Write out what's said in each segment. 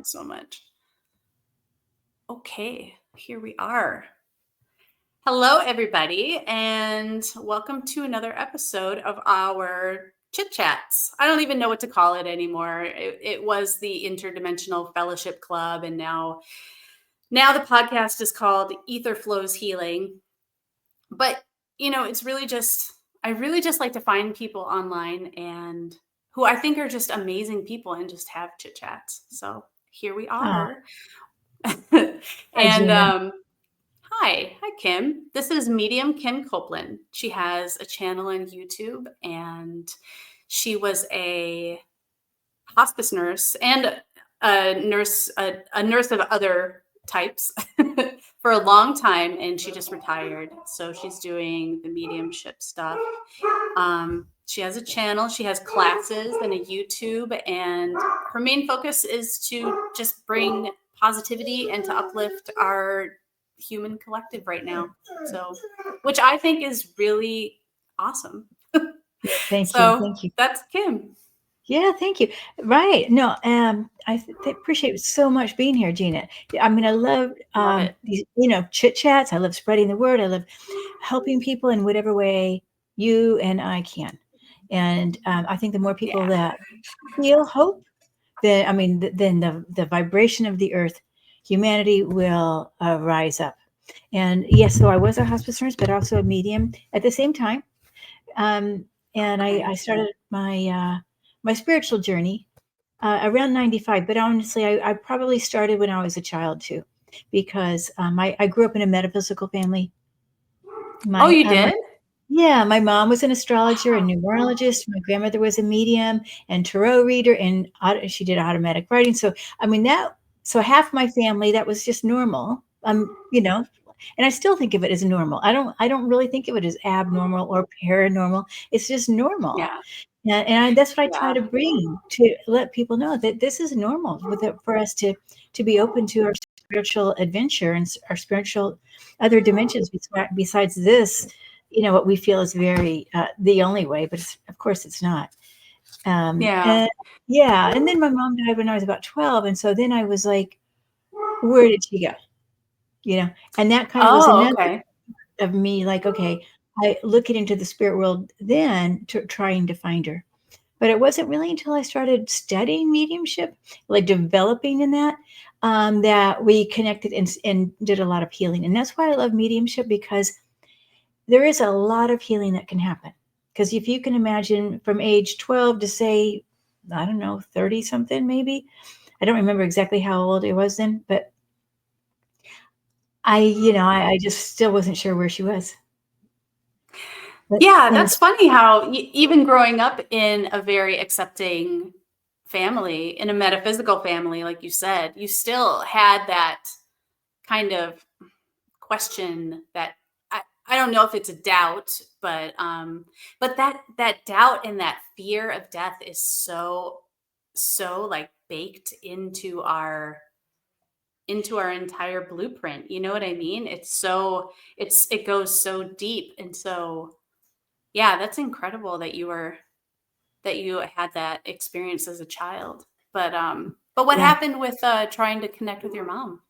so much. Okay, here we are. Hello, everybody, and welcome to another episode of our Chit Chats. I don't even know what to call it anymore. It was the Interdimensional Fellowship Club, and now the podcast is called Ether Flows Healing. But it's really I really just like to find people online and who I think are just amazing people and just have chit chats. So here we are. Hi, And Gina. Hi, Kim. This is Medium Kim Copeland. She has a channel on YouTube, and she was a hospice nurse and a nurse of other types for a long time, and she just retired. So she's doing the mediumship stuff. She has a channel, she has classes and a YouTube, and her main focus is to just bring positivity and to uplift our human collective right now. So, which I think is really awesome. Thank you. So Thank you. that's Kim. Yeah, thank you. Right. No, appreciate so much being here, Gina. I mean, I love Love it. these, chit chats. I love spreading the word. I love helping people in whatever way you and I can. And I think the more people Yeah. that feel hope, then the vibration of the earth, humanity will rise up. And yes, so I was a hospice nurse, but also a medium at the same time. And Okay. I started my spiritual journey around 95. But honestly, I probably started when I was a child too, because I grew up in a metaphysical family. Oh, My you did? Yeah, my mom was an astrologer and numerologist. My grandmother was a medium and tarot reader, and she did automatic writing. So I mean so half my family, that was just normal. And I still think of it as normal. I don't really think of it as abnormal or paranormal. It's just normal. Yeah. That's what I try Yeah. to bring, to let people know that this is normal for us to be open to our spiritual adventure and our spiritual other dimensions besides this, what we feel is very the only way, but of course it's not. Yeah. And yeah, and then my mom died when I was about 12, and so then I was like, where did she go? And that kind of was Oh, another okay. of me, like, okay, I looking into the spirit world then, trying to find her. But it wasn't really until I started studying mediumship, like developing in that we connected and did a lot of healing. And that's why I love mediumship, because there is a lot of healing that can happen. Because if you can imagine from age 12 to, say, I don't know, 30 something, maybe. I don't remember exactly how old I was then, but I just still wasn't sure where she was. Yeah, And that's funny how even growing up in a very accepting family, in a metaphysical family, like you said, you still had that kind of question that I don't know if it's a doubt, but that doubt and that fear of death is so like baked into our entire blueprint. You know what I mean? It goes so deep. And so yeah, that's incredible that you had that experience as a child. But what yeah. happened with trying to connect with your mom?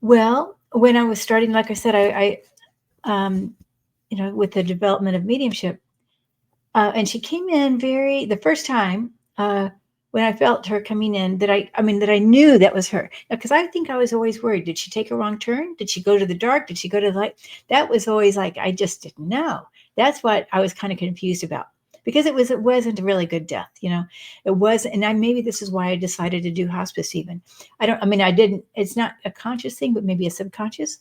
Well, when I was starting, like I said, with the development of mediumship, and she came in the first time, when I felt her coming in, that I knew that was her. Because I think I was always worried. Did she take a wrong turn? Did she go to the dark? Did she go to the light? That was always like, I just didn't know. That's what I was kind of confused about. Because it wasn't a really good death, It was, and maybe this is why I decided to do hospice even. I didn't, it's not a conscious thing, but maybe a subconscious.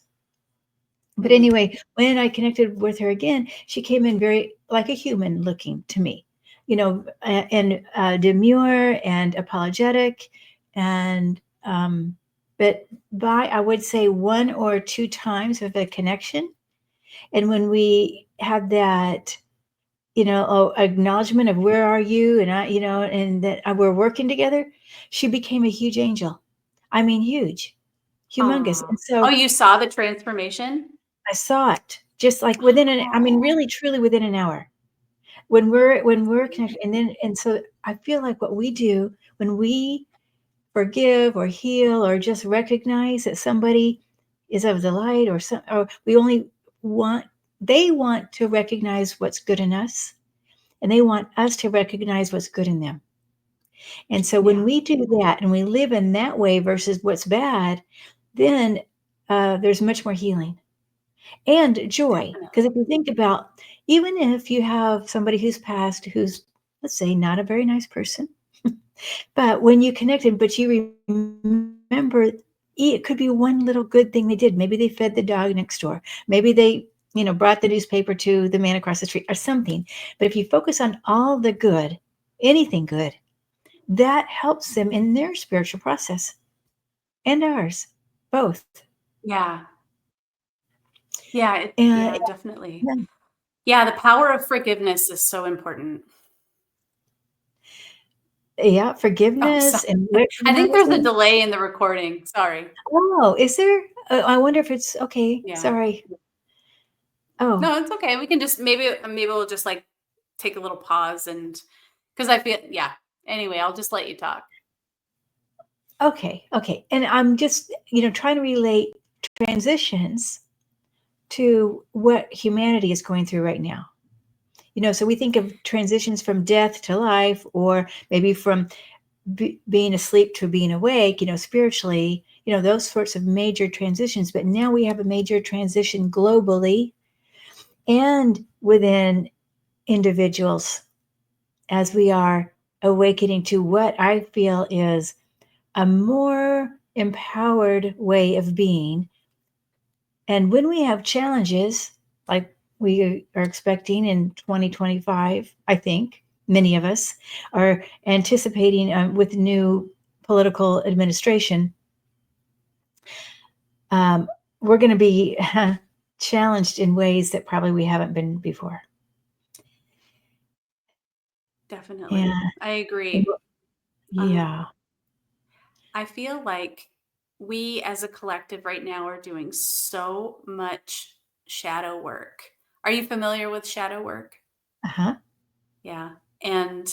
But Hmm. anyway, when I connected with her again, she came in very like a human looking to me, and demure and apologetic. And, but I would say one or two times of a connection. And when we had that, acknowledgement of where are you, and and that we're working together, she became a huge angel. I mean, huge, humongous. Oh, And so you saw the transformation? I saw it just like really truly within an hour, when we're connected. And so I feel like what we do when we forgive or heal or just recognize that somebody is of the light, or we only want, they want to recognize what's good in us, and they want us to recognize what's good in them. And so when Yeah. we do that and we live in that way versus what's bad, then there's much more healing and joy. Because Definitely. if you think about, even if you have somebody who's passed, who's, let's say, not a very nice person, but when you connected, but you remember, it could be one little good thing they did. Maybe they fed the dog next door. Maybe they, brought the newspaper to the man across the street or something. But if you focus on all the good, anything good, that helps them in their spiritual process and ours, both. Yeah. Yeah. And Yeah, definitely. yeah, Yeah. The power of forgiveness is so important. yeah, Oh, forgiveness sorry. and I think there's a recognizing. delay in the recording. Sorry. Oh, is there? I wonder if it's okay. Yeah. Sorry. Oh, No, it's okay. We can just maybe we'll just like take a little pause and because I feel yeah. Anyway, I'll just let you talk. okay, okay. And I'm just, trying to relate transitions to what humanity is going through right now. So we think of transitions from death to life, or maybe from being asleep to being awake, spiritually, those sorts of major transitions. But now we have a major transition globally and within individuals as we are awakening to what I feel is a more empowered way of being. And when we have challenges, like we are expecting in 2025, I think many of us are anticipating with new political administration, um, we're going to be challenged in ways that probably we haven't been before. Definitely. And I agree. yeah, Um, I feel like we as a collective right now are doing so much shadow work. Are you familiar with shadow work? uh-huh, Yeah. And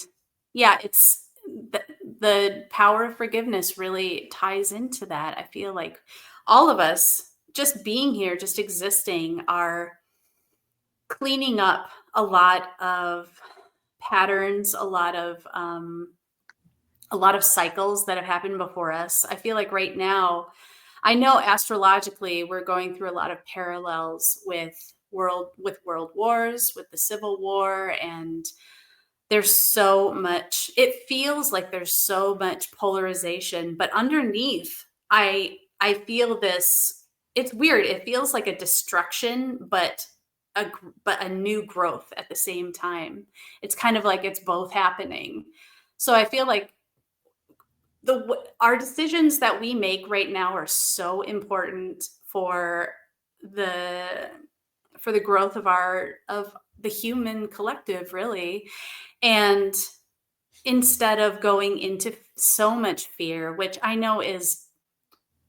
yeah, it's the, the power of forgiveness really ties into that. I feel like all of us just being here, just existing, are cleaning up a lot of patterns, a lot of cycles that have happened before us. I feel like right now, I know astrologically we're going through a lot of parallels with world wars, with the Civil War, and there's so much, it feels like there's so much polarization, but underneath, I feel this, it's weird. It feels like a destruction, but but a new growth at the same time. It's kind of like it's both happening. So I feel like our decisions that we make right now are so important the for the growth of the human collective, really. And instead of going into so much fear, which I know is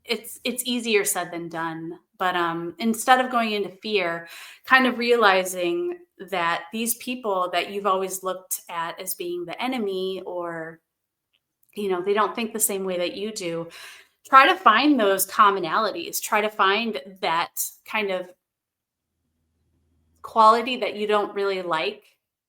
it's easier said than done, but instead of going into fear, kind of realizing that these people that you've always looked at as being the enemy, or they don't think the same way that you do, try to find those commonalities, try to find that kind of quality that you don't really like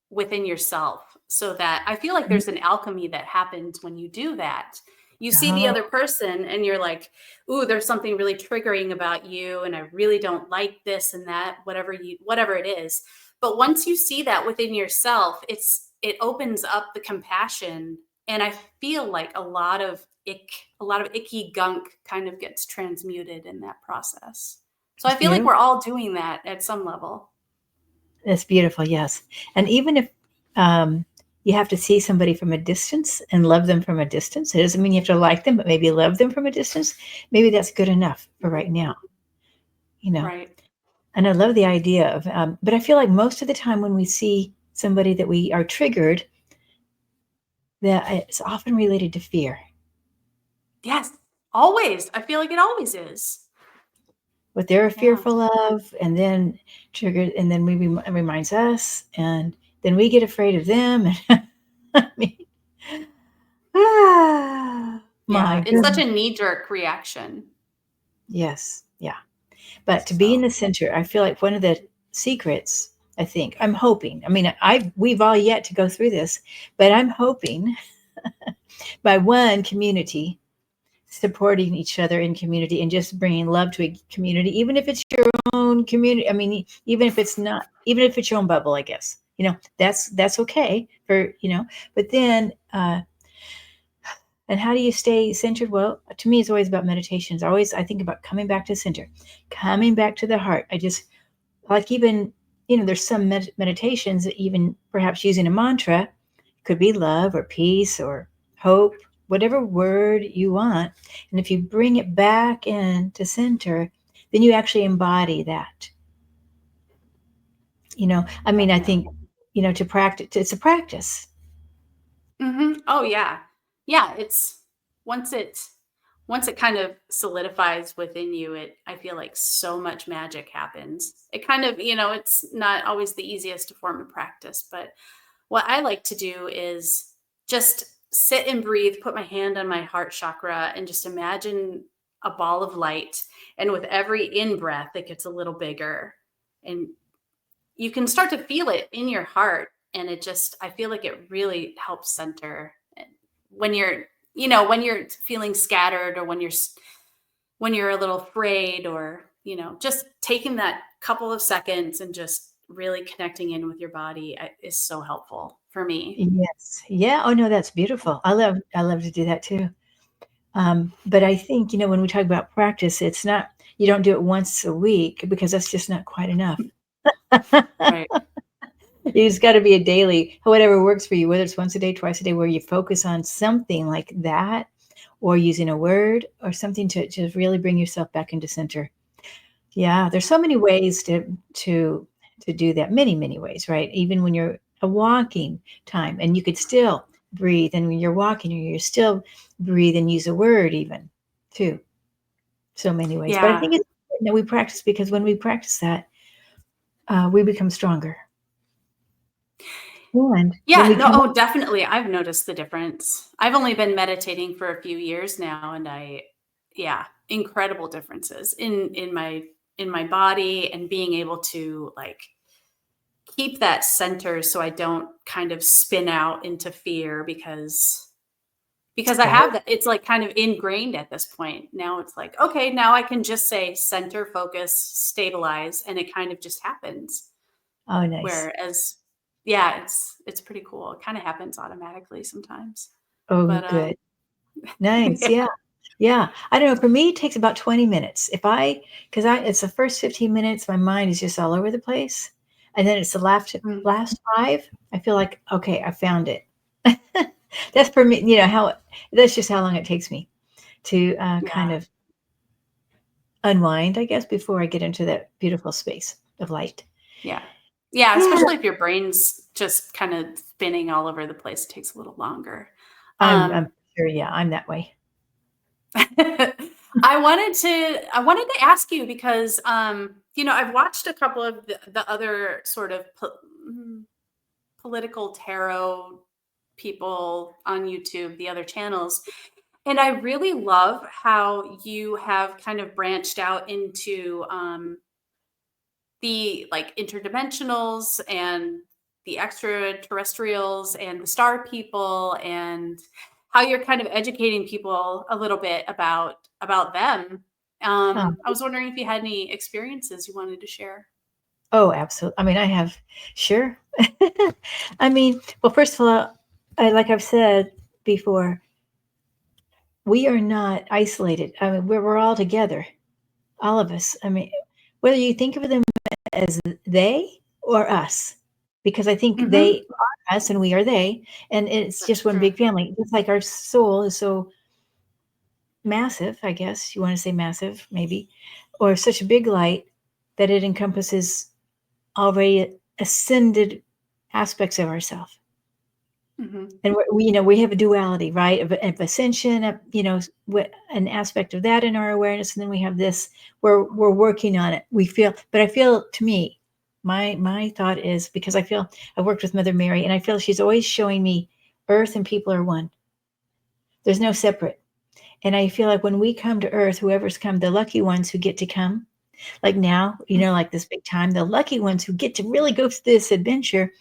within yourself, so that I feel like there's an alchemy that happens when you do that. You see the oh, other person and you're like, "Ooh, there's something really triggering about you and I really don't like this and that, whatever it is." But once you see that within yourself, it opens up the compassion, and I feel like a lot of icky gunk kind of gets transmuted in that process. So I it's feel like we're beautiful. all doing that at some level. It's beautiful, yes. And even if um, you have to see somebody from a distance and love them from a distance, it doesn't mean you have to like them, but maybe love them from a distance. Maybe that's good enough for right now, you know. Right. And I love the idea of, but I feel like most of the time when we see somebody that we are triggered, that it's often related to fear. Yes. Always. I feel like it always is. What they're Yeah. fearful of, and then triggered, and then maybe it reminds us, and then we get afraid of them. And I mean, Yeah, My it's such goodness. a knee-jerk reaction. Yes. Yeah. But to be in So the center, I feel like one of the secrets, I think, I'm hoping. I mean, we've all yet to go through this, but I'm hoping by one community supporting each other in community and just bringing love to a community, even if it's your own community. I mean, even if it's not, even if it's your own bubble, I guess, that's okay for, but then, and how do you stay centered? Well, to me, it's always about meditations. I think about coming back to center, coming back to the heart. I just like even, there's some meditations that even perhaps using a mantra could be love or peace or hope, whatever word you want. And if you bring it back into center, then you actually embody that. I mean, I think, definitely. to practice, it's a practice. Oh yeah. Yeah, it's once it once it kind of solidifies within you, I feel like so much magic happens. It kind of, it's not always the easiest to form a practice, but what I like to do is just sit and breathe, put my hand on my heart chakra and just imagine a ball of light. And with every in breath, it gets a little bigger. And you can start to feel it in your heart. And I feel like it really helps center when you're feeling scattered or when you're a little afraid or, just taking that couple of seconds and just really connecting in with your body is so helpful for me. Yes. Yeah. Oh no, that's beautiful. I love to do that too. But I think, when we talk about practice, it's not, you don't do it once a week because that's just not quite enough. Right. It's got to be a daily, whatever works for you, whether it's once a day, twice a day, where you focus on something like that or using a word or something to just really bring yourself back into center. Yeah, there's so many ways to do that. Many, many ways, right? Even when you're a walking time and you could still breathe, and when you're walking, you still breathe and use a word even too. So many ways. But I Yeah. think it's important that we practice because when we practice that, we become stronger. And when Yeah, we no, come up, oh, definitely. I've noticed the difference. I've only been meditating for a few years now and yeah, incredible differences in my body and being able to like keep that center so I don't kind of spin out into fear because I right? have that it's like kind of ingrained at this point. Now it's like, okay, now I can just say center, focus, stabilize and it kind of just happens. Oh, nice. Whereas, yeah, it's pretty cool. It kind of happens automatically sometimes. Oh, But good. Nice. yeah. Yeah. Yeah. I don't know. For me, it takes about 20 minutes. Because it's the first 15 minutes, my mind is just all over the place. And then it's the Mm, last five. I feel like, okay, I found it. That's for me, that's just how long it takes me to kind yeah. of unwind, I guess, before I get into that beautiful space of light. Yeah. Yeah, Yeah. especially if your brain's just kind of spinning all over the place, it takes a little longer. I'm Um sure. Yeah. I'm that way. I wanted to ask you because I've watched a couple of the other sort of political tarot people on YouTube, the other channels. And I really love how you have kind of branched out into the like interdimensionals and the extraterrestrials and the star people and how you're kind of educating people a little bit about them. Oh, I was wondering if you had any experiences you wanted to share. oh, absolutely. I mean, I have, sure. I mean, well, first of all, like I've said before, we are not isolated. I mean, we're all together, all of us. I mean, whether you think of them as they or us, because I think Hmm. they are us and we are they, and it's That's just one true. big family. It's like our soul is so massive, I guess you want to say massive, maybe, or such a big light that it encompasses already ascended aspects of ourselves. Hmm. And we have a duality, right? Of ascension, an aspect of that in our awareness, and then we have this. We're working on it. But I feel to me, my thought is because I feel I worked with Mother Mary, and I feel she's always showing me Earth and people are one. There's no separate. And I feel like when we come to Earth, whoever's come, the lucky ones who get to come, like now, like this big time, the lucky ones who get to really go through this adventure,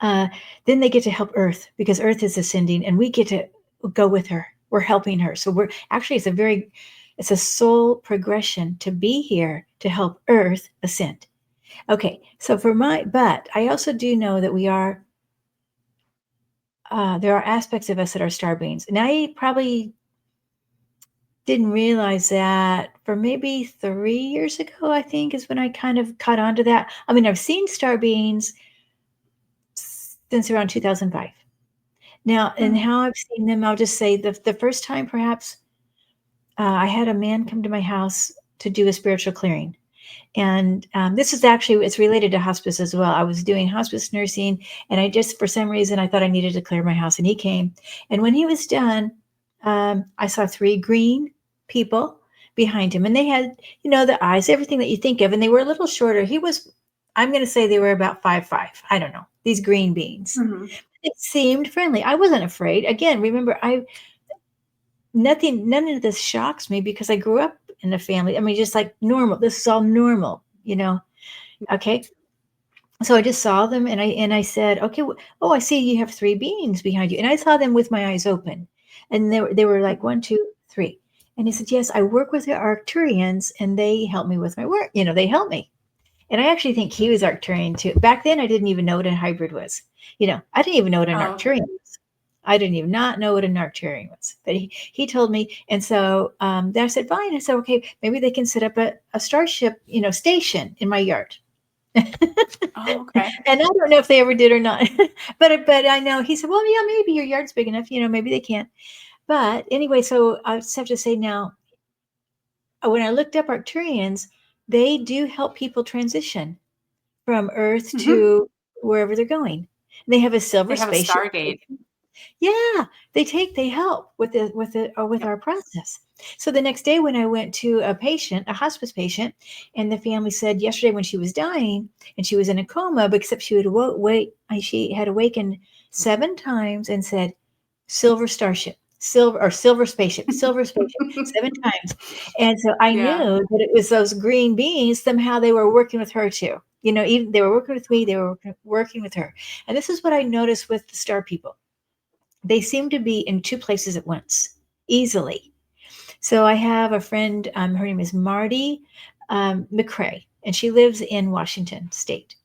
uh, then they get to help Earth because Earth is ascending and we get to go with her. We're helping her. So we're actually, it's a soul progression to be here to help Earth ascend. Okay. So but I also do know that there are aspects of us that are star beings. And I probably didn't realize that for maybe 3 years ago, I think is when I kind of caught on to that. I mean, I've seen star beings since around 2005. Now, and how I've seen them, I'll just say the first time perhaps I had a man come to my house to do a spiritual clearing. And this is actually, it's related to hospice as well. I was doing hospice nursing and I just, for some reason, I thought I needed to clear my house and he came. And when he was done, I saw 3 green people behind him and they had, the eyes, everything that you think of. And they were a little shorter. I'm going to say they were about 5'5". I don't know, these green beings. Mm-hmm. It seemed friendly. I wasn't afraid. Again, remember, none of this shocks me because I grew up in a family. I mean, just like normal. This is all normal, Okay. So I just saw them and I said, okay, I see you have 3 beings behind you. And I saw them with my eyes open. And they were like 1, 2, 3. And he said, yes, I work with the Arcturians and they help me with my work. They help me. And I actually think he was Arcturian too. Back then, I didn't even know what a hybrid was. I didn't even know what an Arcturian was. I didn't even not know what an Arcturian was. But he told me. And so then I said, fine. I said, okay, maybe they can set up a starship, station in my yard. Oh, okay. And I don't know if they ever did or not. but I know he said, well, yeah, maybe your yard's big enough. Maybe they can't. But anyway, so I just have to say now, when I looked up Arcturians, they do help people transition from Earth to wherever they're going. They have a silver They have a spaceship. Stargate. Yeah, they help with our process. So the next day when I went to a hospice patient, and the family said yesterday when she was dying and she was in a coma, except she she had awakened 7 times and said, silver starship, silver spaceship, 7 times. And so I knew that it was those green beings. Somehow they were working with her too. Even they were working with me, they were working with her. And this is what I noticed with the star people. They seem to be in 2 places at once, easily. So I have a friend, her name is Marty McCrae, and she lives in Washington State.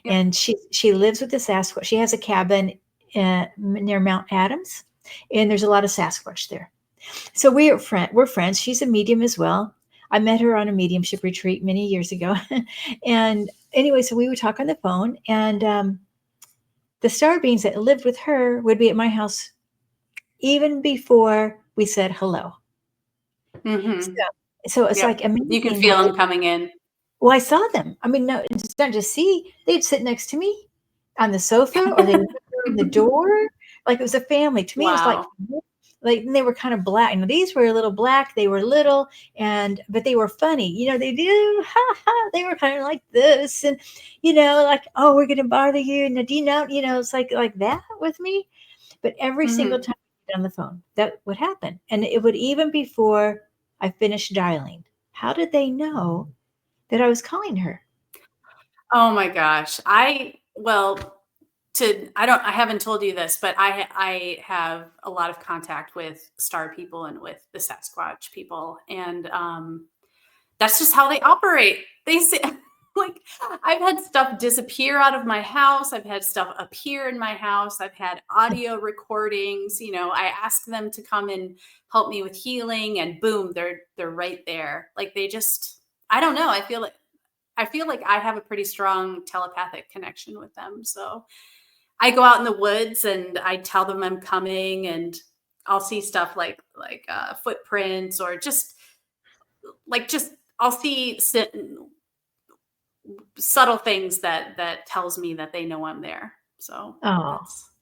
Yep. And she lives with the Sasquatch. She has a cabin near Mount Adams, and there's a lot of Sasquatch there. So we're friends. She's a medium as well. I met her on a mediumship retreat many years ago. And anyway, so we would talk on the phone, and the star beings that lived with her would be at my house even before we said hello. Mm-hmm. So it's like amazing. You can feel them coming in. Well, I saw them. I mean, no, it's not just see. They'd sit next to me on the sofa, or they would in the door, like it was a family. To me, it was like they were kind of black. These were a little black. They were little, but they were funny. They do. They were kind of like this, and like, oh, we're gonna bother you. Now, do you know? It's like that with me. But every single time I get on the phone, that would happen, and it would even before I finished dialing. How did they know that I was calling her? Oh my gosh. I haven't told you this, but I have a lot of contact with star people and with the Sasquatch people. And that's just how they operate. They say, like, I've had stuff disappear out of my house. I've had stuff appear in my house. I've had audio recordings. I ask them to come and help me with healing, and boom, they're right there. Like, they just, I don't know. I feel like I have a pretty strong telepathic connection with them. So I go out in the woods and I tell them I'm coming, and I'll see stuff like footprints, or just I'll see subtle things that tells me that they know I'm there. So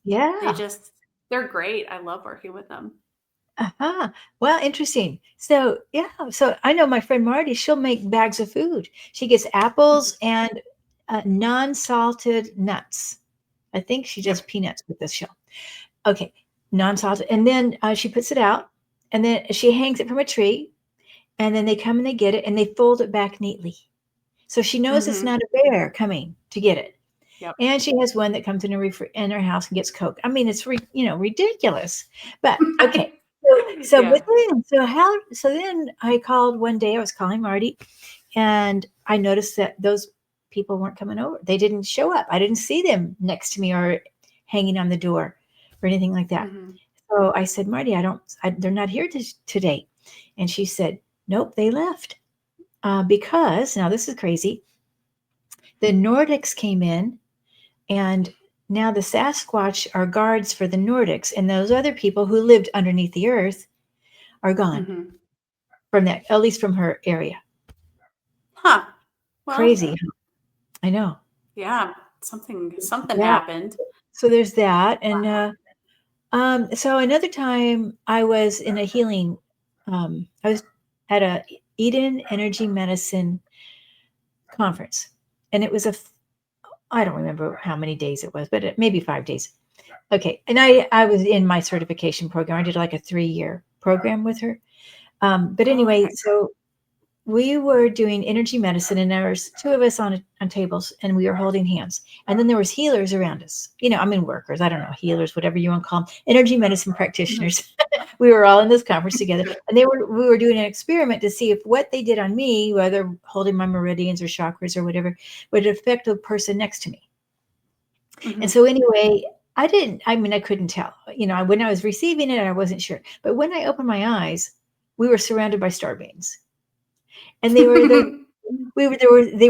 yeah, they're great. I love working with them. Well, interesting. So so I know my friend Marty, she'll make bags of food. She gets apples and non-salted nuts. I think she does peanuts with this show. Okay, non-salted. And then she puts it out and then she hangs it from a tree, and then they come and they get it and they fold it back neatly. So she knows it's Mhm. not a bear coming to get it. Yep. And she has one that comes in her house and gets Coke. I mean, it's ridiculous. But okay. So Yeah. but then so then I called one day. I was calling Marty, and I noticed that those people weren't coming over. They didn't show up. I didn't see them next to me or hanging on the door or anything like that. Mhm. So I said, Marty, they're not here today. And she said, nope, they left. Because now this is crazy. The Nordics came in, and now the Sasquatch are guards for the Nordics, and those other people who lived underneath the earth are gone Mhm. from that, at least from her area. Huh. Well, Crazy. I know. yeah, something Yeah. happened. So there's that. And so another time I was in a healing, I was at a Eden Energy Medicine conference, and it was I don't remember how many days it was, but maybe 5 days. Okay, and I was in my certification program. I did like a 3-year program with her. But Oh, anyway, okay. so we were doing energy medicine, and there was two of us on tables, and we were holding hands. And then there was healers around us. I mean workers. I don't know, healers, whatever you want to call them, energy medicine Mhm. practitioners. We were all in this conference together, and we were doing an experiment to see if what they did on me, whether holding my meridians or chakras or whatever, would affect the person next to me. And Mhm. so anyway, I mean, I couldn't tell. When I was receiving it, I wasn't sure. But when I opened my eyes, we were surrounded by star beings. And they were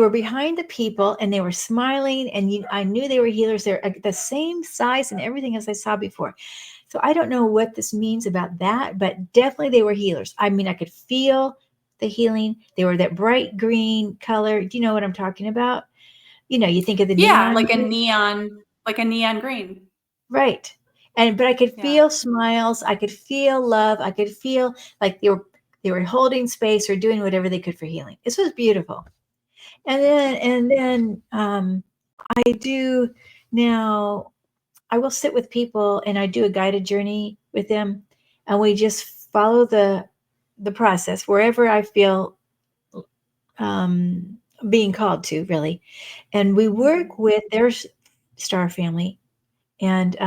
behind the people, and they were smiling, and I knew they were healers. They're the same size and everything as I saw before. So I don't know what this means about that, but definitely they were healers. I mean, I could feel the healing. They were that bright green color. Do you know what I'm talking about? You think of the Yeah, neon. like a neon green. Right. But I could Yeah. feel smiles, I could feel love, I could feel like they were holding space or doing whatever they could for healing. This was beautiful. And then I do now I will sit with people, and I do a guided journey with them, and we just follow the process wherever I feel um being called to, really. And we Mhm. work with their star family, and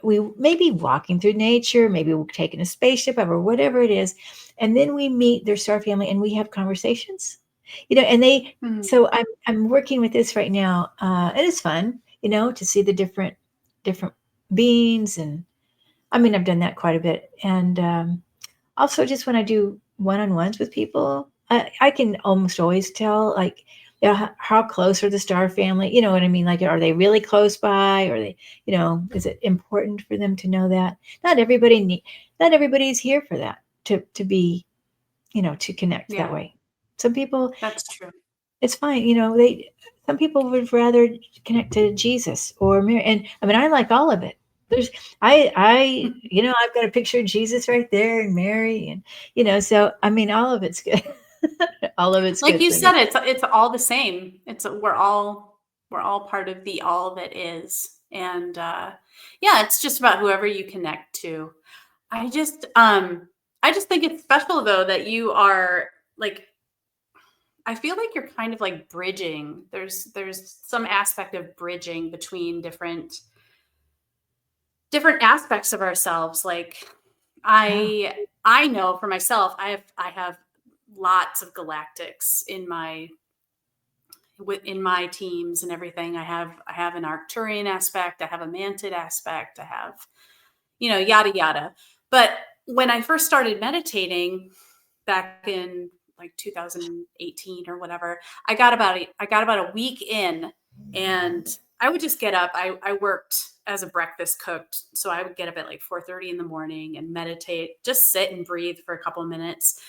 we may be walking through nature, maybe we're taking a spaceship or whatever it is, and then we meet their star family and we have conversations. And they Mhm. so I'm working with this right now. It is fun, to see the different beings, and I mean I've done that quite a bit, and also just when I do one-on-ones with people, I can almost always tell, like, how close are the star family, you know what I mean? Like, are they really close by? Or they, is it important for them to know that? Not everybody's here for that, to be, to connect that Yeah, way. Some people, that's true. it's fine, some people would rather connect to Jesus or Mary, and I mean I like all of it. There's I've got a picture of Jesus right there, and Mary, and so I mean all of it's good. All of it's Like good you for me. said, it's all the same. We're all part of the all that is. And yeah, it's just about whoever you connect to. I just I just think it's special though that you are like I feel like you're kind of like bridging. There's some aspect of bridging between different aspects of ourselves. Like Yeah. I know for myself, I have lots of galactics in my teams and everything. I have an Arcturian aspect, I have a Mantid aspect, I have, yada yada. But when I first started meditating back in like 2018 or whatever, I got about a week in, and I would just get up. I worked as a breakfast cook, so I would get up at like 4:30 in the morning and meditate, just sit and breathe for a couple minutes.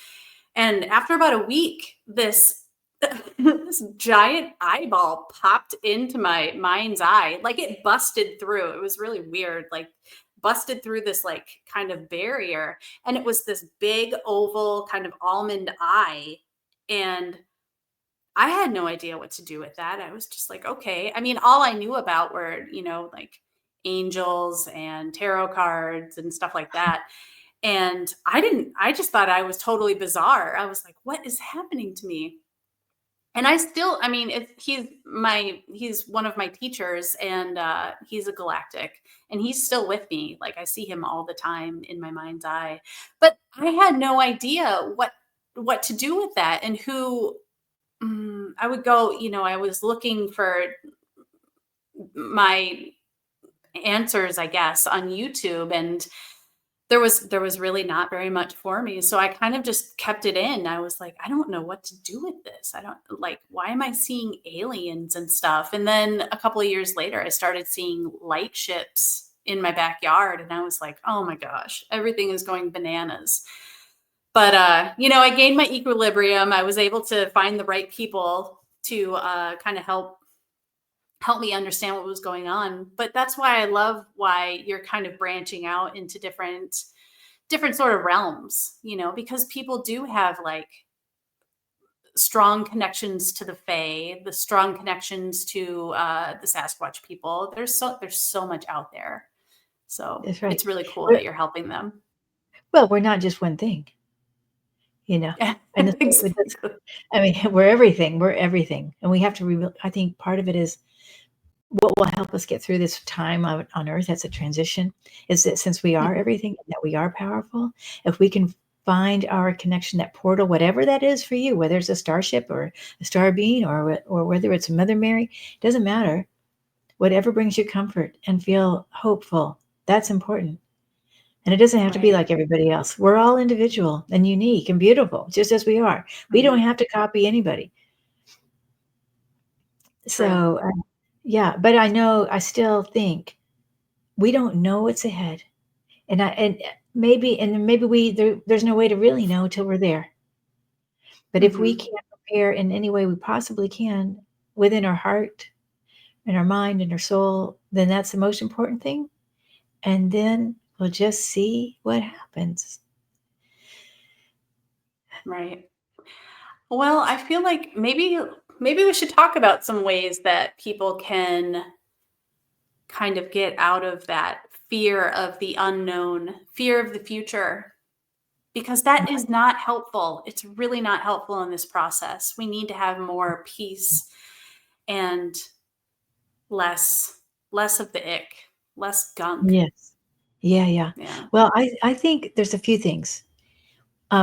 And after about a week, this this giant eyeball popped into my mind's eye. Like it busted through. It was really weird. Like busted through this like kind of barrier, and it was this big oval kind of almond eye. And I had no idea what to do with that. I was just like, okay. I mean, all I knew about were, like angels and tarot cards and stuff like that. And I just thought I was totally bizarre. I was like, what is happening to me? And I mean, he's one of my teachers, and he's a galactic, and he's still with me. Like, I see him all the time in my mind's eye. But I had no idea what to do with that, and who I would go, I was looking for my answers, I guess, on YouTube, and there was really not very much for me. So I kind of just kept it in. I was like, I don't know what to do with this. I don't like, why am I seeing aliens and stuff? And then a couple of years later, I started seeing light ships in my backyard, and I was like, oh my gosh, everything is going bananas. But I gained my equilibrium. I was able to find the right people to kind of help me understand what was going on. But that's why I love why you're kind of branching out into different sort of realms, because people do have like strong connections to the Fae, the strong connections to the Sasquatch people. There's so much out there. So That's right. it's really cool We're, that you're helping them. well, we're not just one thing, you know. Yeah, And exactly. I mean, we're everything. We're everything, and we have to. I think part of it is what will help us get through this time on Earth as a transition is that since we are Mhm. everything and that we are powerful, if we can find our connection, that portal, whatever that is for you, whether it's a starship or a star being or whether it's Mother Mary, doesn't matter. Whatever brings you comfort and feel hopeful, that's important. And it doesn't have to be Right. like everybody else. We're all individual and unique and beautiful, just as we are. We don't Mhm. have to copy anybody. True. So, yeah, but I still think we don't know what's ahead. And maybe there's no way to really know till we're there. But if we Hmm. can prepare in any way we possibly can within our heart and our mind and our soul, then that's the most important thing. And then we'll just see what happens. Right. Well, I feel like maybe we should talk about some ways that people can kind of get out of that fear of the unknown, fear of the future, because that is not helpful. It's really not helpful in this process. We need to have more peace and less less of the ick, less gunk. Yes. Yeah, yeah. Yeah. Well, I think there's a few things.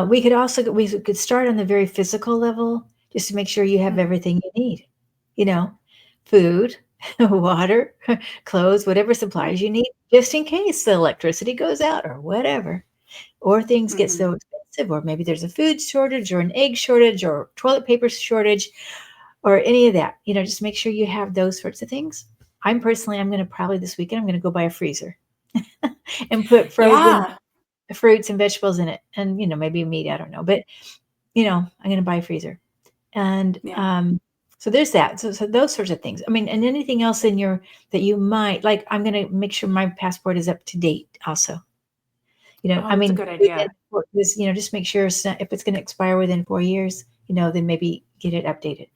We could start on the very physical level just to make sure you have Mhm. everything you need. You know, food, water, clothes, whatever supplies Right. you need, just in case the electricity goes out or whatever, or things get Mhm. so expensive, or maybe there's a food shortage or an egg shortage or toilet paper shortage or any of that. Just make sure you have those sorts of things. I'm going to probably this weekend, I'm going to go buy a freezer and put frozen Yeah. fruits and vegetables in it and, maybe meat. I don't know. But, I'm going to buy a freezer. And Yeah. so there's that. So those sorts of things. I mean, and anything else that you might like, I'm going to make sure my passport is up to date also. Oh, I that's a mean, good idea. just make sure if it's going to expire within 4 years, then maybe get it updated.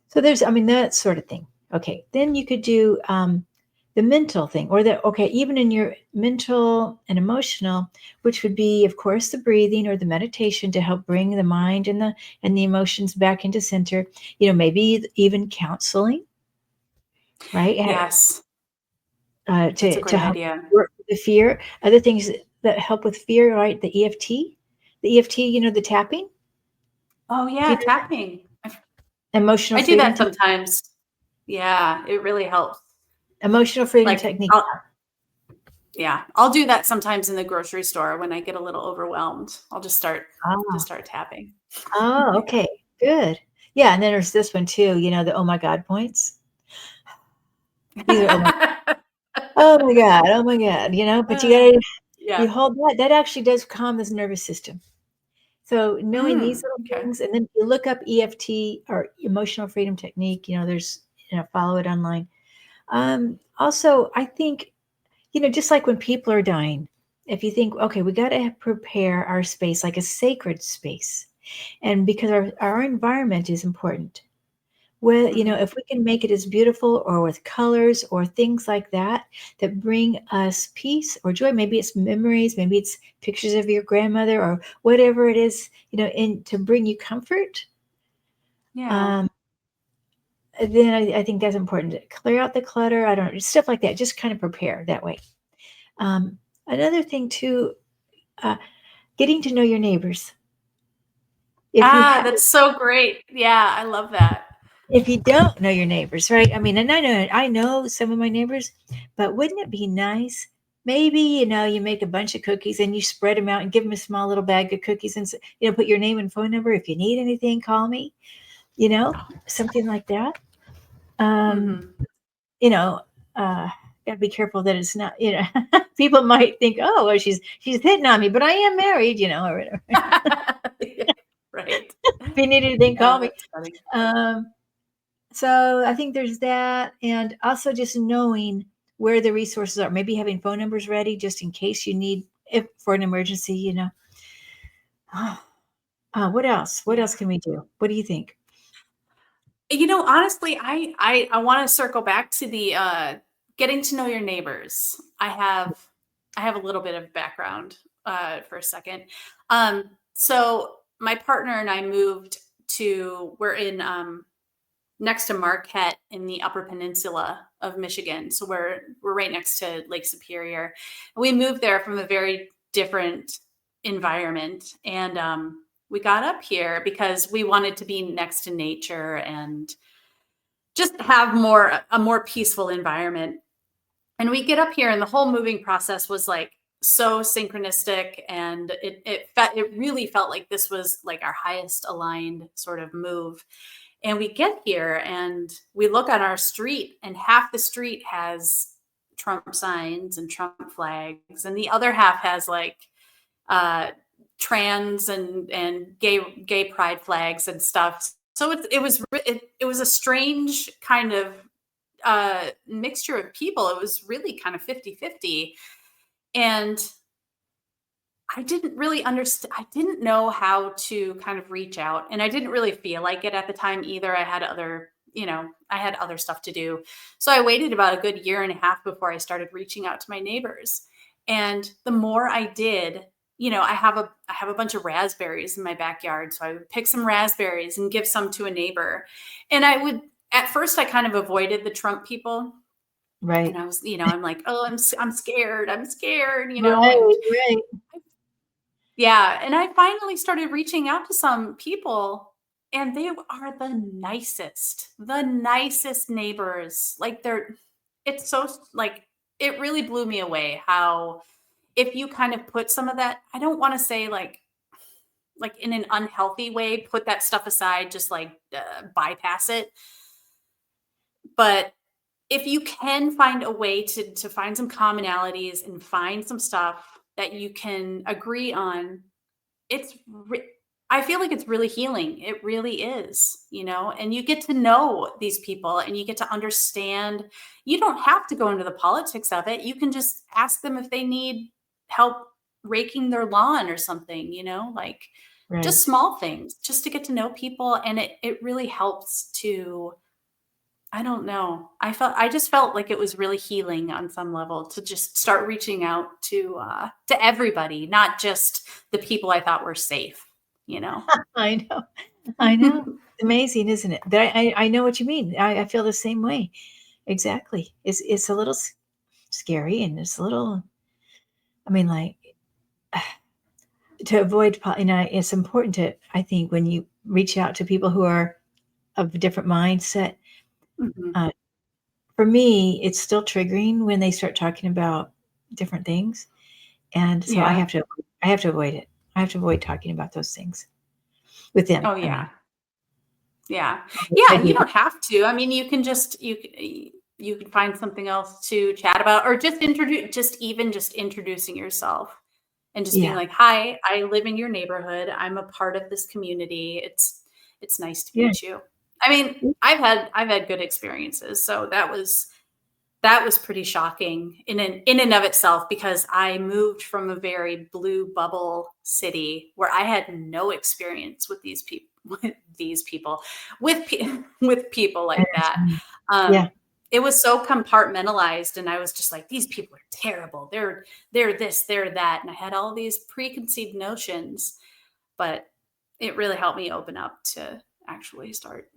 So I mean, that sort of thing. Okay. Then you could do the mental thing okay, even in your mental and emotional, which would be, of course, the breathing or the meditation to help bring the mind and the emotions back into center, maybe even counseling, right? Yes. That's a To great help idea. work with the fear. Other things that help with fear, right? The EFT, the tapping. Oh, Do you yeah, know that? tapping. Emotional I do freedom that technique. sometimes. Yeah, it really helps. Emotional freedom Like, technique. I'll do that sometimes in the grocery store when I get a little overwhelmed. I'll just Ah. start tapping. Oh, Yeah. okay, good. Yeah, and then there's this one too, the oh my god points. These are oh my god, but Uh, you yeah. hold that actually does calm this nervous system. So knowing these little Okay. things, and then you look up EFT or emotional freedom technique, there's, follow it online. Also, I think, just like when people are dying, if you think, okay, we got to prepare our space like a sacred space. And because our environment is important, Well, Mhm. if we can make it as beautiful or with colors or things like that that bring us peace or joy, maybe it's memories, maybe it's pictures of your grandmother or whatever it is, and to bring you comfort, Yeah. um, then I think that's important to clear out the clutter. I don't stuff like that. Just kind of prepare that way. Um, Another thing too, uh, getting to know your neighbors. If you Ah, have that's so great. Yeah, I love that. if you don't know your neighbors, right? I mean, and I know some of my neighbors, but wouldn't it be nice? Maybe, you make a bunch of cookies and you spread them out and give them a small little bag of cookies and, put your name and phone number. If you need anything, call me, you know, Oh, something like that. Um, mhm. you know, Gotta be careful that it's not, people might think, oh, well, she's hitting on me, but I am married, or whatever. Yeah, right. If you need anything, Yeah, call me. that's funny. Um, So I think there's that, and also just knowing where the resources are. Maybe having phone numbers ready just in case you need if for an emergency. What else? What Yeah. else can we do? What do you think? Honestly, I want to circle back to the getting to know your neighbors. I have a little bit of background for a second. So my partner and I moved to we're in next to Marquette in the Upper Peninsula of Michigan. So we're right next to Lake Superior. We moved there from a very different environment, and we got up here because we wanted to be next to nature and just have a more peaceful environment. And we get up here, and the whole moving process was like so synchronistic, and it really felt like this was like our highest aligned sort of move. And we get here and we look at our street, and half the street has Trump signs and Trump flags, and the other half has like uh, trans and gay pride flags and stuff. So it was a strange kind of mixture of people. It was really kind of 50-50. And I didn't really understand. I didn't know how to kind of reach out, and I didn't really feel like it at the time either. I had other stuff to do. So I waited about a good year and a half before I started reaching out to my neighbors. And the more I did, I have a bunch of raspberries in my backyard, so I would pick some raspberries and give some to a neighbor. And I would at first I kind of avoided the Trump people, and Right, I was, I'm like, "Oh, I'm scared. I'm scared," right, and right, yeah, and I finally started reaching out to some people, and they are the nicest neighbors. Like it's so like it really blew me away how if you kind of put some of that, I don't want to say like in an unhealthy way, put that stuff aside, just like bypass it. But if you can find a way to find some commonalities and find some stuff that you can agree on, it's re I feel like it's really healing. It really is, and you get to know these people and you get to understand. You don't have to go into the politics of it. You can just ask them if they need help raking their lawn or something, like just right. small things, just to get to know people, and it really helps to I don't know. I just felt like it was really healing on some level to just start reaching out to everybody, not just the people I thought were safe, you know? I know, I know. It's amazing, isn't it? But I know what you mean. I feel the same way. Exactly. It's a little scary, and it's a little. I mean, like to avoid. It's important to. I think when you reach out to people who are of a different mindset. Mhm. Uh, for me, it's still triggering when they start talking about different things, and so I Yeah. have to I have to avoid it. I have to avoid talking about those things with them, Oh, I mean. yeah. Yeah. I Yeah, and you do. don't have to. I mean, you can find something else to chat about, or just introducing yourself and just being Yeah, like, "Hi, I live in your neighborhood. I'm a part of this community. It's nice to yeah, meet you." I mean, I've had good experiences, so that was pretty shocking in and of itself because I moved from a very blue bubble city where I had no experience with with these people, with people I know like what that. you mean. Yeah. Um, it was so compartmentalized, and I was just like, these people are terrible. They're this, they're that, and I had all these preconceived notions. But it really helped me open up to actually start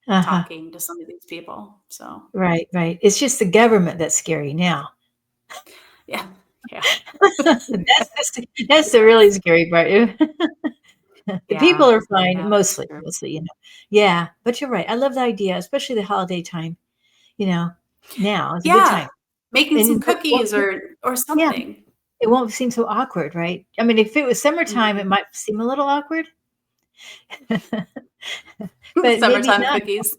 Uh-huh. talking to some of these people. So Right, right. It's just the government that's scary now. yeah, yeah, That's the really scary part. The people yeah, are fine yeah, that's mostly, true. mostly, you know. Yeah, but you're right. I love the idea, especially the holiday time, you know. Now is a good Yeah, time. making some And it won't cookies or yeah, something. it won't seem so awkward, right? I mean, if it was summertime, it Mhm. might seem a little awkward, but maybe Summertime not. cookies.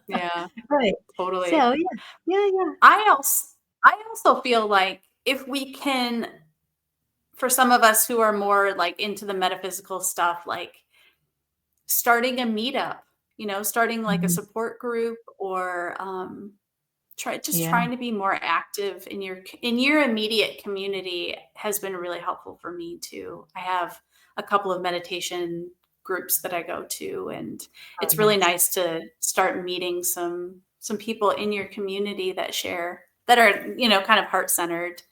Yeah, Right. totally. So, yeah. Yeah, yeah. I also I also feel like if we can, for some of us who are more like into the metaphysical stuff, like starting a meetup, starting like a Mhm. support group, or Yeah, trying to be more active in your immediate community has been really helpful for me too. I have a couple of meditation groups that I go to, and oh, it's really nice. nice to start meeting some people in your community that are, kind of heart-centered.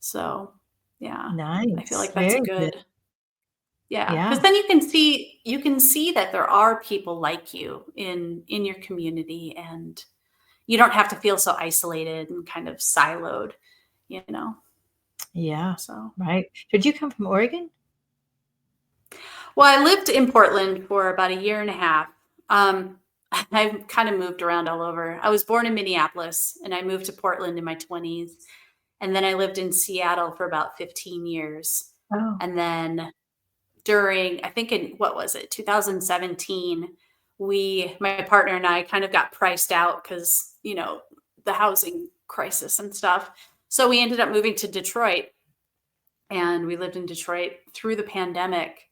So, yeah, I feel Nice. like that's Very a good. good. Yeah, because Yeah. then you can see that there are people like you in your community, and you don't have to feel so isolated and kind of siloed, you know? Yeah. So, Right. Did you come from Oregon? well, I lived in Portland for about a year and a half. Um, I've kind of moved around all over. I was born in Minneapolis, and I moved to Portland in my 20s, and then I lived in Seattle for about 15 years. Oh, And then during, I think in, what was it, 2017, my partner and I kind of got priced out because, the housing crisis and stuff. So we ended up moving to Detroit, and we lived in Detroit through the pandemic.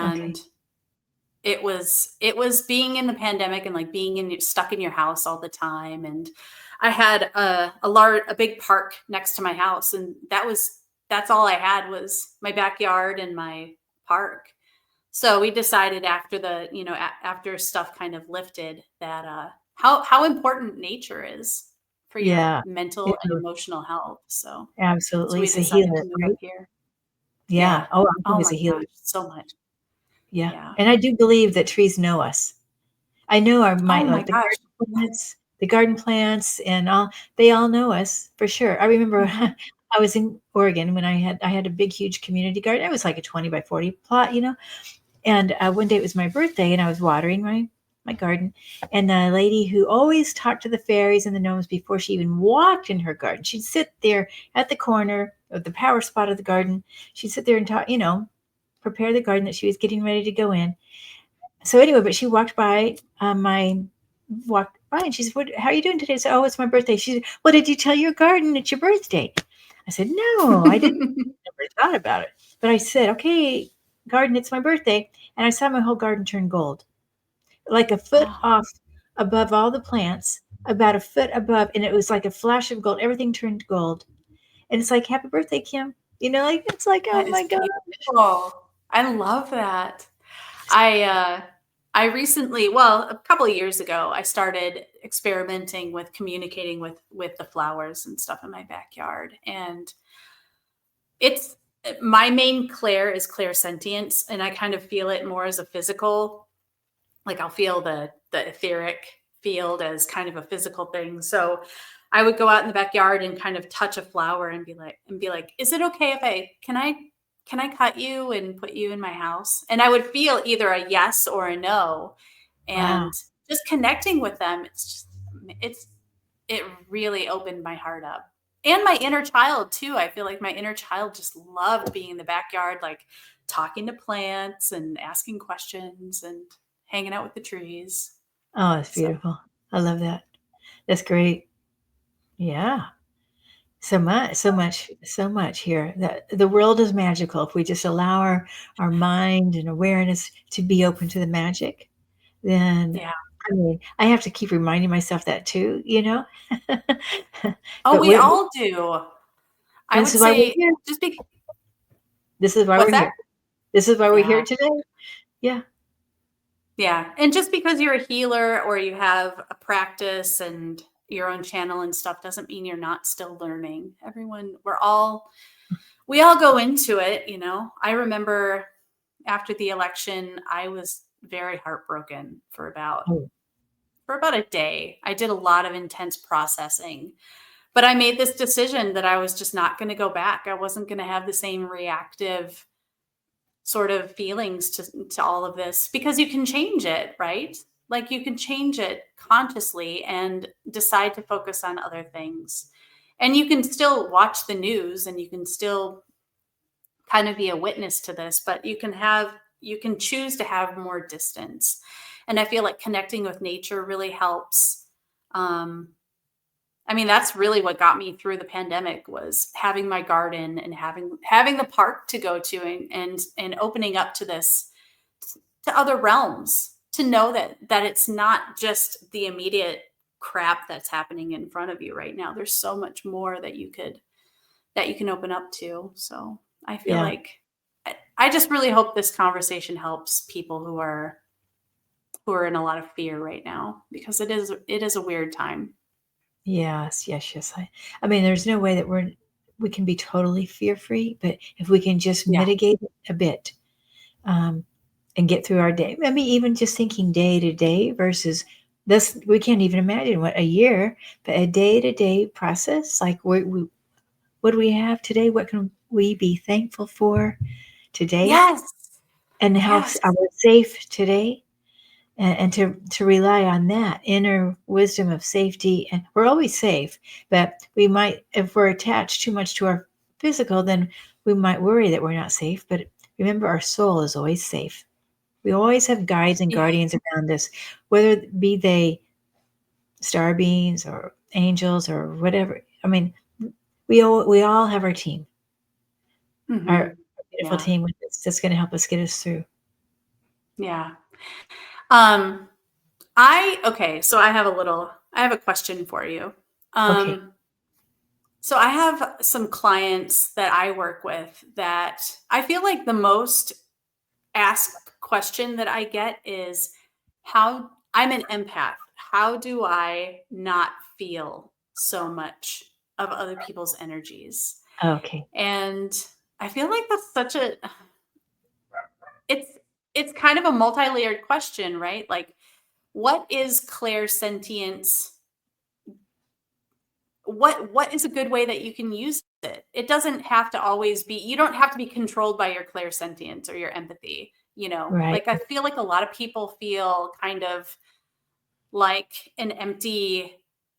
okay. And it was being in the pandemic and like stuck in your house all the time. And I had a big park next to my house, and that's all I had was my backyard and my park. So we decided after after stuff kind of lifted, that how important nature is for your Yeah. mental It and really emotional health. So absolutely. we It's a decided healer, to move right? up here. Yeah. Yeah. Oh, I think Oh it's my a healer. gosh, so much. Yeah. Yeah. And I do believe that trees know us. I know our my Oh my like gosh. the garden plants and all they all know us for sure. I remember Mhm. I was in Oregon when I had a big, huge community garden. It was like a 20 by 40 plot, you know. And one day it was my birthday, and I was watering my garden, and the lady who always talked to the fairies and the gnomes before she even walked in her garden, she'd sit there at the corner of the power spot of the garden. She'd sit there and talk, prepare the garden that she was getting ready to go in. So anyway, but she walked by, and she said, "How are you doing today?" I said, "Oh, it's my birthday." She said, "Well, did you tell your garden it's your birthday?" I said, "No, I didn't. Never thought about it." But I said, "Okay, garden, it's my birthday," and I saw my whole garden turn gold, like a foot Oh, off above all the plants, about a foot above, and it was like a flash of gold. Everything turned gold, and it's like, "Happy birthday, Kim." Like it's like, oh that is my god. beautiful. I love that. I uh I recently, well, a couple of years ago, I started experimenting with communicating with the flowers and stuff in my backyard. And it's my main clair is clairsentience, and I kind of feel it more as a physical, like I'll feel the etheric field as kind of a physical thing. So I would go out in the backyard and kind of touch a flower and be like, is it okay if can I cut you and put you in my house? And I would feel either a yes or a no. Wow. And just connecting with them, it really opened my heart up. And my inner child too. I feel like my inner child just loved being in the backyard, like talking to plants and asking questions and hanging out with the trees. Oh, it's So, beautiful. I love that. That's great. Yeah. So much, so much, so much here. The world is magical if we just allow our mind and awareness to be open to the magic. Then, yeah. I mean, I have to keep reminding myself that too, you know. Oh, But we all do. I this would is why we're say here. just be This is why what's we're that? here. This is why we're here Yeah. today. Yeah. Yeah. And just because you're a healer or you have a practice and your own channel and stuff doesn't mean you're not still learning. Everyone, we all go into it, you know. I remember after the election, I was very heartbroken Oh, for about a day. I did a lot of intense processing, but I made this decision that I was just not going to go back. I wasn't going to have the same reactive sort of feelings to all of this because you can change it, right? Like you can change it consciously and decide to focus on other things. And you can still watch the news and you can still kind of be a witness to this, but you can choose to have more distance. And I feel like connecting with nature really helps. Um, I mean, that's really what got me through the pandemic was having my garden and having the park to go to and opening up to this to other realms to know that it's not just the immediate crap that's happening in front of you right now. There's so much more that you can open up to. So I feel yeah. like I just really hope this conversation helps people who are in a lot of fear right now because it is a weird time. Yes, yes, yes. I mean, there's no way that we can be totally fear free, but if we can just Yeah. mitigate it a bit, um, and get through our day. I mean, even just thinking day to day versus this, we can't even imagine what a year, but a day to day process. Like, what do we have today? What can we be thankful for today? Yes. And how Yes. are we safe today? And to rely on that inner wisdom of safety. And we're always safe, but we might, if we're attached too much to our physical, then we might worry that we're not safe. But remember, our soul is always safe. We always have guides and Yeah. guardians around us, whether be they star beings or angels or whatever. I mean, we all have our team, our Mhm. beautiful Yeah. team with us that's going to help us get us through. Yeah. Um, so I have a question for you. Okay. Um, so I have some clients that I work with that I feel like the most asked question that I get is how I'm an empath. How do I not feel so much of other people's energies? Okay. And I feel like that's such a it's it's kind of a multi-layered question, right? Like what is clairsentience? What is a good way that you can use it? It doesn't have to always be you don't have to be controlled by your clairsentience or your empathy, you know? Right. Like I feel like a lot of people feel kind of like an empty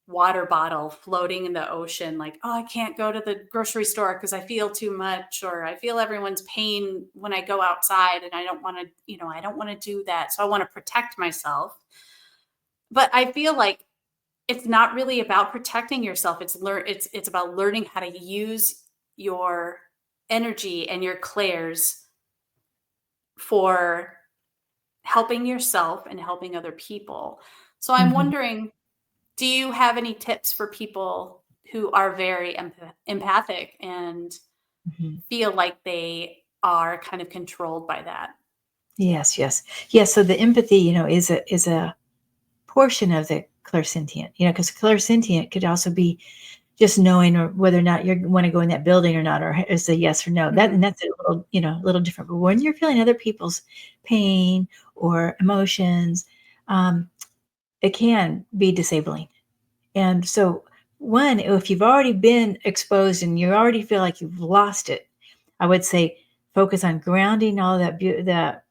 water bottle floating in the ocean like, "Oh, I can't go to the grocery store because I feel too much," or "I feel everyone's pain when I go outside and I don't wanna, I don't wanna do that, so I wanna protect myself." But I feel like it's not really about protecting yourself. It's about learning how to use your energy and your clairs for helping yourself and helping other people. So I'm Hmm. wondering, do you have any tips for people who are very empathic and Hmm. feel like they are kind of controlled by that? Yes, yes, yes. So the empathy, is a portion of the clairsentient. Because clairsentient could also be just knowing or whether or not you want to go in that building or not, or is a yes or no. That and Mhm. that's a little, a little different. But when you're feeling other people's pain or emotions, um, it can be disabling. And so, one, if you've already been exposed and you already feel like you've lost it, I would say focus on grounding all that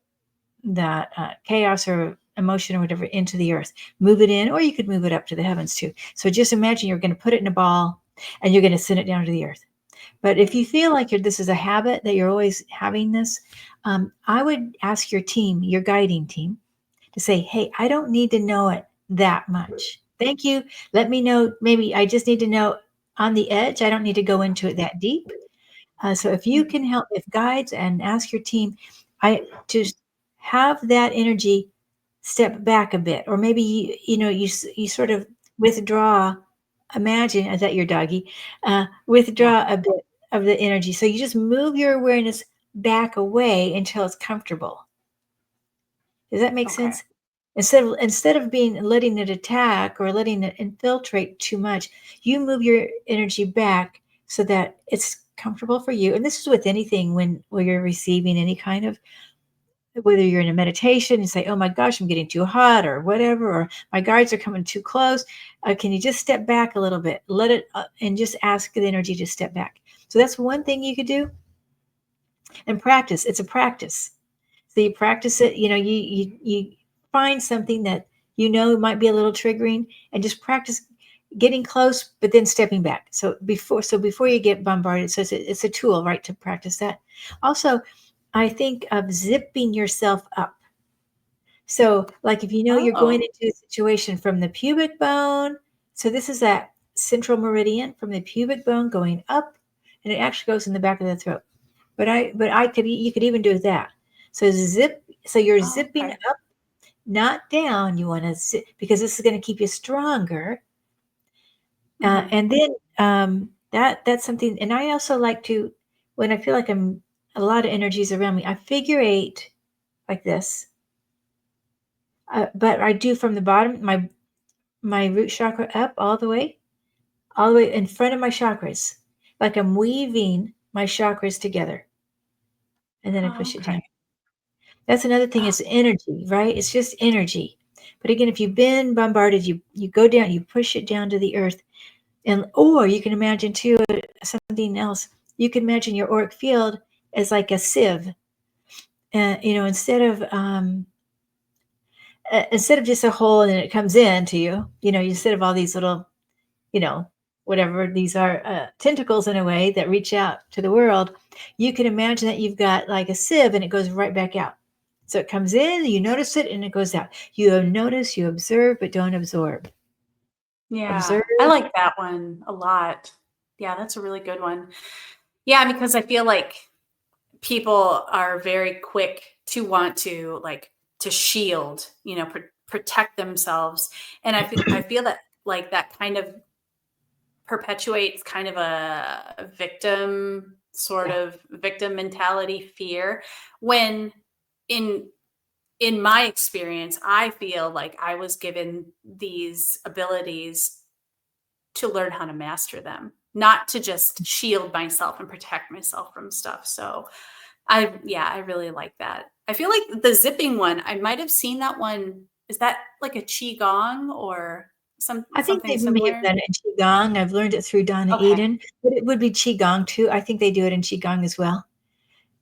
chaos or emotion or whatever into the earth. Move it in, or you could move it up to the heavens too. So just imagine you're going to put it in a ball and you're going to send it down to the earth. But if you feel like this is a habit that you're always having this, I would ask your team, your guiding team, to say, hey, I don't need to know it that much. Thank you. Let me know. Maybe I just need to know on the edge. I don't need to go into it that deep. So if you Mhm. can help, if guides and ask your team, I to have that energy step back a bit, or maybe you sort of withdraw. Imagine is that your doggy? Yeah. Withdraw a bit of the energy. So you just move your awareness back away until it's comfortable. Does that make Okay. sense? Instead of being letting it attack or letting it infiltrate too much, you move your energy back so that it's comfortable for you. And this is with anything when you're receiving any kind of, whether you're in a meditation, you say, "Oh my gosh, I'm getting too hot," or whatever, or "My guides are coming too close." Can you just step back a little bit? Let it and just ask the energy to step back. So that's one thing you could do. And practice. It's a practice. So you practice it. You find something that might be a little triggering, and just practice getting close, but then stepping back. So before you get bombarded, so it's a tool, right, to practice that. Also, I think of zipping yourself up. So, like if you're going Oh, into a situation from the pubic bone, so this is that central meridian from the pubic bone going up, and it actually goes in the back of the throat. But I could you could even do that. So you're zipping okay. up, not down. You want to zip because this is going to keep you stronger. Hmm. And then that's something. And I also like to, when I feel like I'm a lot of energies around me, I figure eight like this. But I do from the bottom, my root chakra up all the way in front of my chakras, like I'm weaving my chakras together, and then I Oh, push it down. okay. That's another thing. It's energy, right? It's just energy. But again, if you've been bombarded, you go down, you push it down to the earth, and or you can imagine too something else. You can imagine your auric field as like a sieve, and instead of just a hole and it comes in to you, instead of all these little, you know, whatever these are, tentacles in a way that reach out to the world, you can imagine that you've got like a sieve and it goes right back out. So it comes in, you notice it, and it goes out. You notice, you observe, but don't absorb. Yeah, Observe. I like that one a lot. Yeah, that's a really good one. Yeah, because I feel like people are very quick to want to to shield, protect themselves, and I feel that that kind of perpetuates kind of a victim sort Yeah, of victim mentality fear when in in my experience I feel like I was given these abilities to learn how to master them, not to just shield myself and protect myself from stuff. So I really like that. I feel like the zipping one, I might have seen that one. Is that like a qigong or I think something they may have similar? done it in qigong. I've learned it through Donna Okay. Eden, but it would be qigong too. I think they do it in qigong as well.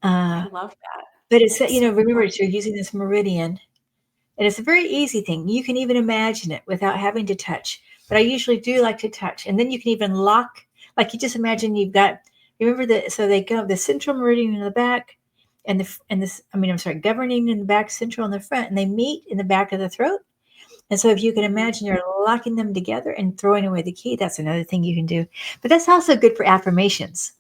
I Uh, love that. but it's It's so remember, cool. you're using this meridian. And it's a very easy thing. You can even imagine it without having to touch. But I usually do like to touch. And then you can even lock, like you just imagine you've got, remember that, so they go the central meridian in the back and this, I mean, I'm sorry, governing in the back, central in the front, and they meet in the back of the throat. And so if you can Mhm. imagine you're locking them together and throwing away the key, that's another thing you can do. But that's also good for affirmations.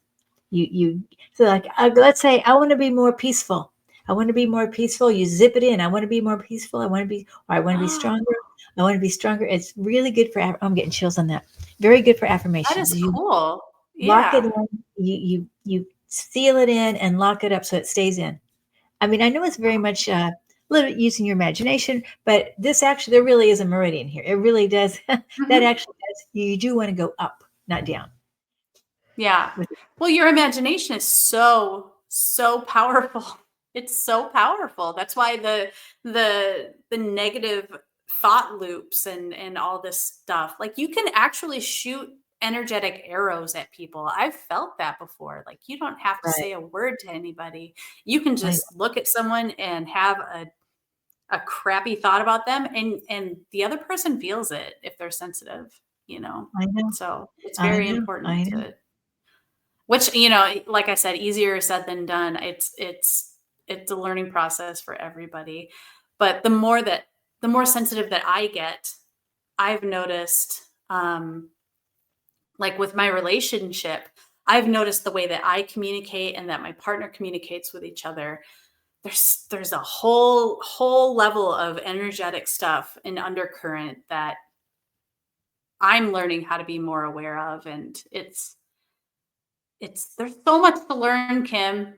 You so like let's say I want to be more peaceful. I want to be more peaceful. You zip it in. I want to be more peaceful. I want to be Oh, stronger. I want to be stronger. It's really good for I'm getting chills on that. Very good for that is affirmations. You cool. lock it Yeah. in, you seal it in and lock it up so it stays in. I mean, I know it's very much a little bit using your imagination, but this actually there really is a meridian here. It really does that Mhm. actually does you do want to go up, not down Yeah. with it. Well, your imagination is so powerful. It's so powerful. That's why the negative thought loops and all this stuff. Like you can actually shoot energetic arrows at people. I've felt that before. Like you don't have to Right. say a word to anybody. You can I just look at someone and have a crappy thought about them and the other person feels it if they're sensitive, you know. I know. So it's I very know. important I know. to which, like I said, easier said than done. It's a learning process for everybody. But the more sensitive that I get, I've noticed, like with my relationship, I've noticed the way that I communicate and that my partner communicates with each other. There's a whole level of energetic stuff and undercurrent that I'm learning how to be more aware of, and it's there's so much to learn, Kim.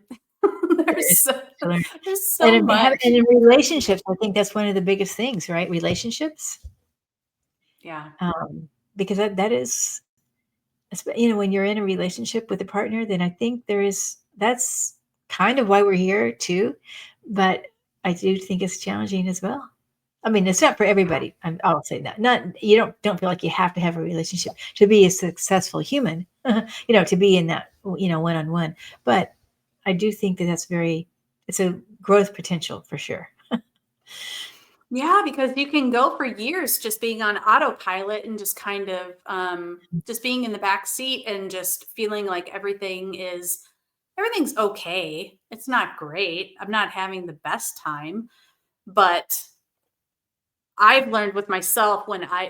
There is there's so, to learn. there's so And much. in relationships, I think that's one of the biggest things, right? Relationships, Yeah. because that is, when you're in a relationship with a partner, then I think that's kind of why we're here too. But I do think it's challenging as well. I mean, it's not for Yeah. everybody. I'll say that. Not you don't feel like you have to have a relationship to be a successful human. To be in that one on one. But I do think that it's a growth potential for sure. Yeah, because you can go for years just being on autopilot and just kind of just being in the back seat and just feeling like everything's okay. It's not great. I'm not having the best time, but I've learned with myself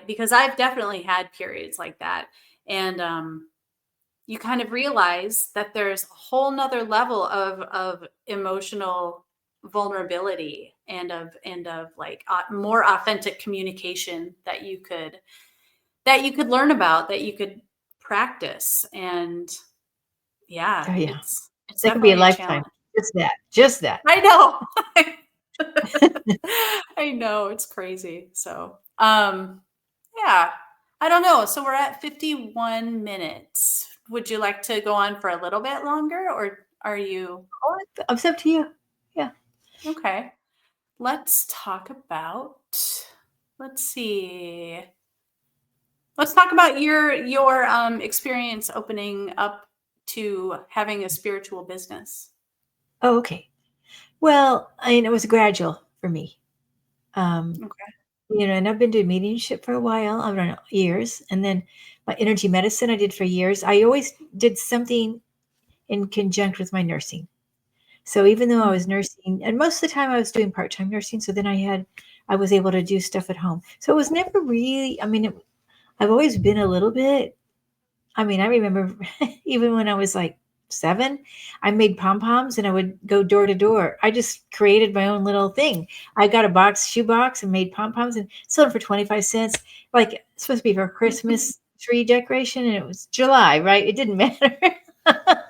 because I've definitely had periods like that. And you kind of realize that there's a whole nother level of emotional vulnerability and of like more authentic communication that you could learn about, that you could practice. And yeah, Oh yeah, it's that could be a definitely a lifetime. challenge. Just that. I know. I know, it's crazy. So yeah, I don't know. So we're at 51 minutes. Would you like to go on for a little bit longer, or are you Oh, it's up to you. Yeah. okay? Let's talk about, let's see. Let's talk about your experience opening up to having a spiritual business. Oh, okay. Well, it was gradual for me. Um, Okay. and I've been doing mediumship for a while, I don't know, years, and then my energy medicine I did for years. I always did something in conjunct with my nursing. So even though I was Mhm. nursing, and most of the time I was doing part-time nursing, so then I was able to do stuff at home. So it was never really, I've always been a little bit. I remember even when I was like 7, I made pom poms and I would go door to door. I just created my own little thing. I got a shoe box and made pom poms and sold them for 25 cents. Like it's supposed to be for Christmas tree decoration, and it was July, right? It didn't matter.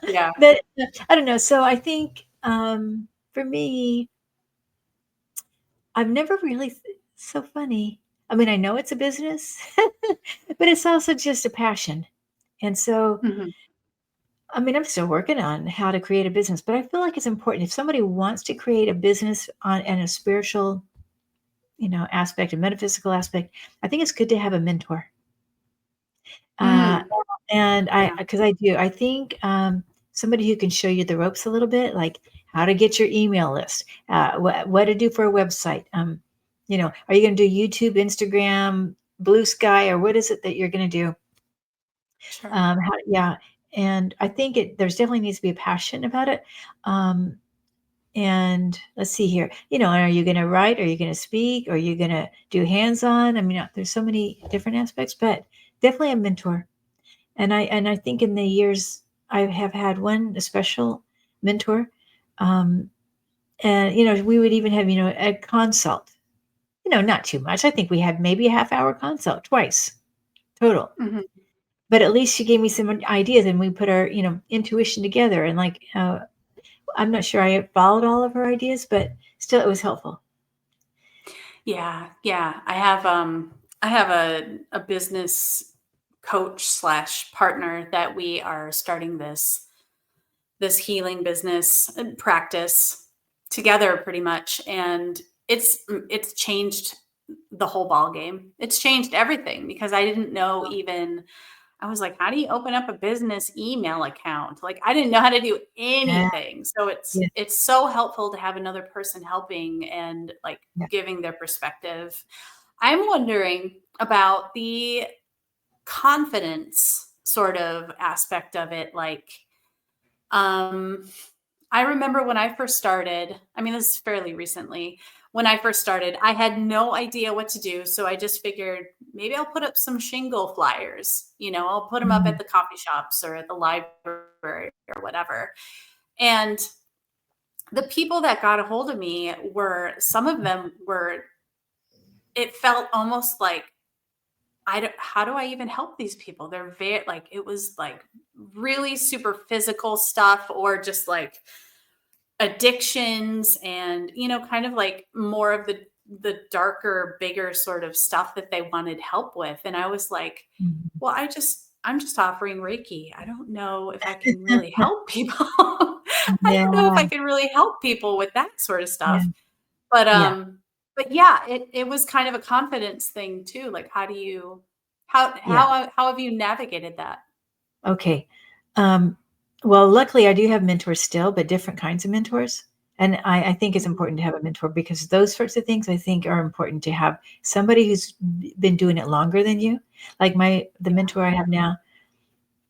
Yeah. But I don't know. So I think for me, I've never really so funny. I know it's a business, but it's also just a passion. And so Mhm. I'm still working on how to create a business, but I feel like it's important if somebody wants to create a business on and a spiritual, aspect, a metaphysical aspect. I think it's good to have a mentor. Uh, Mm. and Yeah. because I do, I think somebody who can show you the ropes a little bit, like how to get your email list, what to do for a website. Are you going to do YouTube, Instagram, Blue Sky, or what is it that you're going to do? Sure. Yeah, and I think there's definitely needs to be a passion about it. Um, and let's see here, are you going to write? Are you going to speak? Are you going to do hands-on? There's so many different aspects, but definitely a mentor. And I think in the years I have had one special mentor, um, and we would even have a consult. Not too much. I think we had maybe a half-hour consult twice total. Mhm. But at least she gave me some ideas, and we put our intuition together. And like, I'm not sure I followed all of her ideas, but still, it was helpful. Yeah, yeah. I have a business coach slash partner that we are starting this healing business practice together pretty much. And it's changed the whole ball game. It's changed everything because I didn't know even I was like, how do you open up a business email account? Like I didn't know how to do Yeah, anything. So it's yeah, it's so helpful to have another person helping and like yeah. giving their perspective. I'm wondering about the confidence sort of aspect of it. Like, um, I remember when I first started, I mean, this is fairly recently. When I first started, I had no idea what to do. So I just figured maybe I'll put up some shingle flyers. I'll put them up at Mhm. the coffee shops or at the library or whatever. And the people that got a hold of me some of them were, it felt almost like, how do I even help these people? They're very, like, it was like really super physical stuff or just like addictions and, kind of like more of the darker, bigger sort of stuff that they wanted help with. And I was like, Mhm. well, I'm just offering Reiki. I don't know if I can really help people. I don't know if Yeah, I can really help people with that sort of yeah, stuff. But yeah, yeah, it was kind of a confidence thing too. Like how do you yeah. how have you navigated that? Okay. Um, well, luckily, I do have mentors still, but different kinds of mentors. And I think it's Mhm. important to have a mentor because those sorts of things I think are important to have somebody who's been doing it longer than you. Like the Yeah. mentor I have now,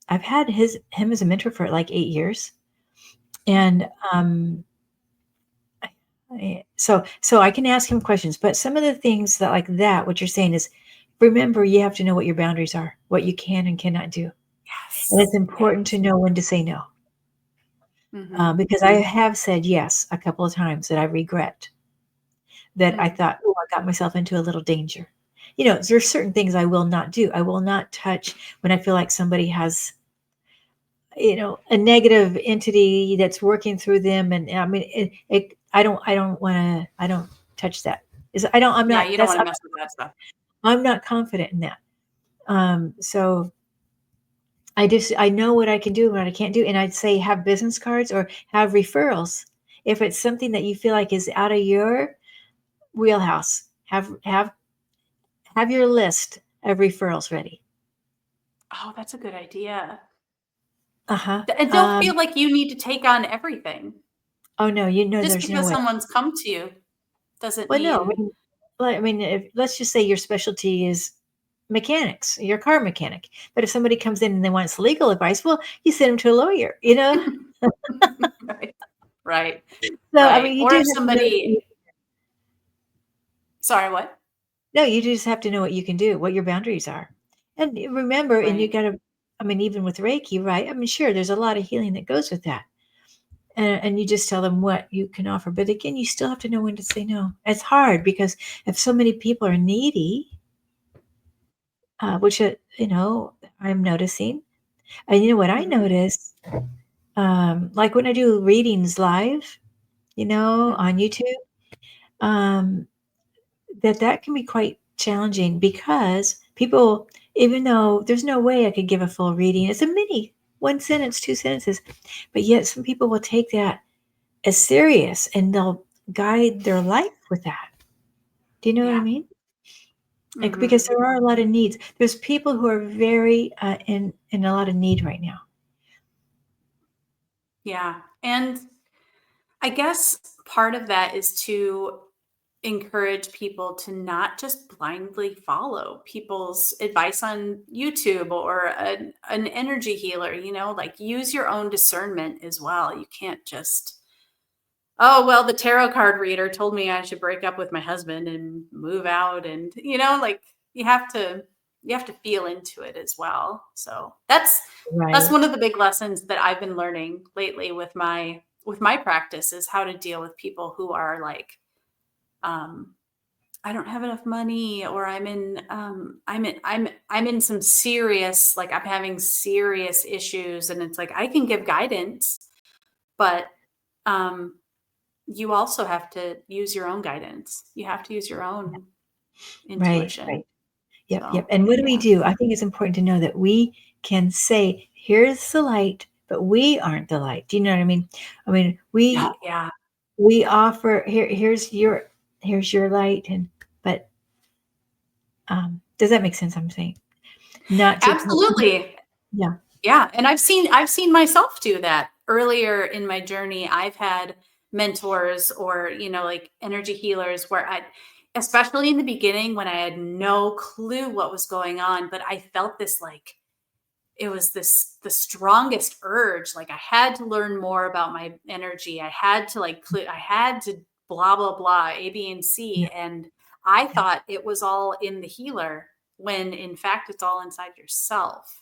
I've had him as a mentor for like 8 years, and so I can ask him questions. But some of the things that like that, what you're saying is, remember you have to know what your boundaries are, what you can and cannot do, and it's Yes. important Yes. to know when to say no. Mhm. Because I have said yes a couple of times that I regret, that I Mm. thought, oh, I got myself into a little danger. There's certain things I will not do. I will not touch when I feel like somebody has, a negative entity that's working through them. And I mean, I don't touch that. Yeah, you don't wanna mess with that stuff. I'm not confident in that. So I know what I can do and what I can't do. And I'd say have business cards or have referrals. If it's something that you feel like is out of your wheelhouse, have your list of referrals ready. Oh, that's a good idea. Uh-huh. And don't feel like you need to take on everything. Oh no, Just there's no because way. someone's come to you doesn't Well, no, mean if let's just say your specialty is mechanics, you're a car mechanic. But if somebody comes in and they want some legal advice, well, you send them to a lawyer. Right, right, So I right. mean, you Or do if have to know that somebody sorry, what? no, you just have to know what you can do, what your boundaries are. And remember, and you Right. gotta, I mean, even with Reiki, right? I mean, sure, there's a lot of healing that goes with that. And you just tell them what you can offer. But again, you still have to know when to say no. It's hard because if so many people are needy, which, I'm noticing. And what I Mhm, notice, like when I do readings live, mhm. on YouTube, um, that can be quite challenging because people, even though there's no way I could give a full reading, it's a mini one sentence, two sentences, but yet some people will take that as serious and they'll guide their life with that. Do you know what I Yeah. mean? Like, because Mhm. there are a lot of needs. There's people who are very in a lot of need right now. Yeah, and I guess part of that is to encourage people to not just blindly follow people's advice on YouTube or an energy healer, like use your own discernment as well. You can't just, oh, well, the tarot card reader told me I should break up with my husband and move out. And, like you have to, you have to feel into it as well. So that's one Right. of the big lessons that I've been learning lately with my practice is how to deal with people who are like, um, I don't have enough money or I'm in some serious like I'm having serious issues and it's like I can give guidance, but um you also have to use your own guidance. You have to use your own Right. intuition. Right. Yep. Yep. So, And what do we yeah. do? I think it's important to know that we can say, here's the light, but we aren't the light. Do you know what I mean? I mean, Yeah, we yeah. we offer here's your light, and but does that make sense? I'm saying not to Absolutely. yeah. Yeah, and I've seen myself do that. Earlier in my journey, I've had mentors or, like energy healers where I especially in the beginning when I had no clue what was going on, but I felt this like it was the strongest urge, like I had to learn more about my energy. I had to I had to blah blah blah A B and Yeah. C and I Yeah. thought it was all in the healer when in fact it's all inside yourself.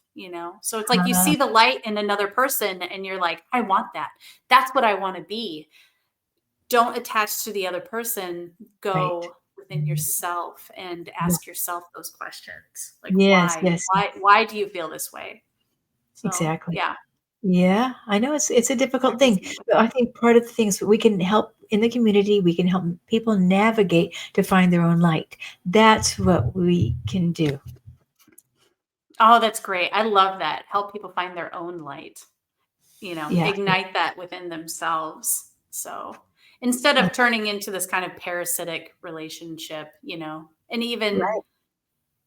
So it's like you Uh, see the light in another person and you're like, I want that. That's what I want to be. Don't attach to the other person. right. Go within yourself and Yeah. ask yourself those questions. Like Yes, why? yes, Why do you feel this way? So, exactly. yeah. Yeah, I know it's a difficult thing, Resonate with but I that. think part of the things we can help in the community, we can help people navigate to find their own light. That's what we can do. Oh, that's great. I love that. Help people find their own light, Yeah, ignite that within themselves. So instead of turning into this kind of parasitic relationship, and even, right.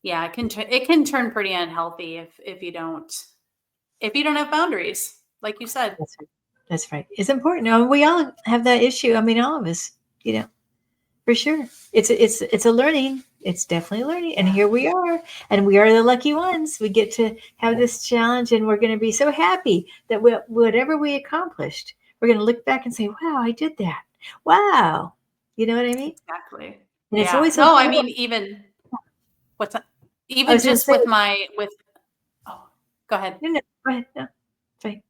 yeah, it can turn pretty unhealthy if you don't have boundaries, like you said. That's right. That's right. It's important. No, we all have that issue. I mean, all of us, you know, for sure. It's a learning. It's definitely a learning. And Yeah. here we are. And we are the lucky ones. We get to have this challenge and we're going to be so happy that whatever we accomplished, we're going to look back and say, wow, I did that. Wow. You know what I mean? Exactly. And it's Yeah. always those No, I little, mean, even what's that? I Even was going to just say, with my with oh, go ahead. no, no, go ahead. No, sorry.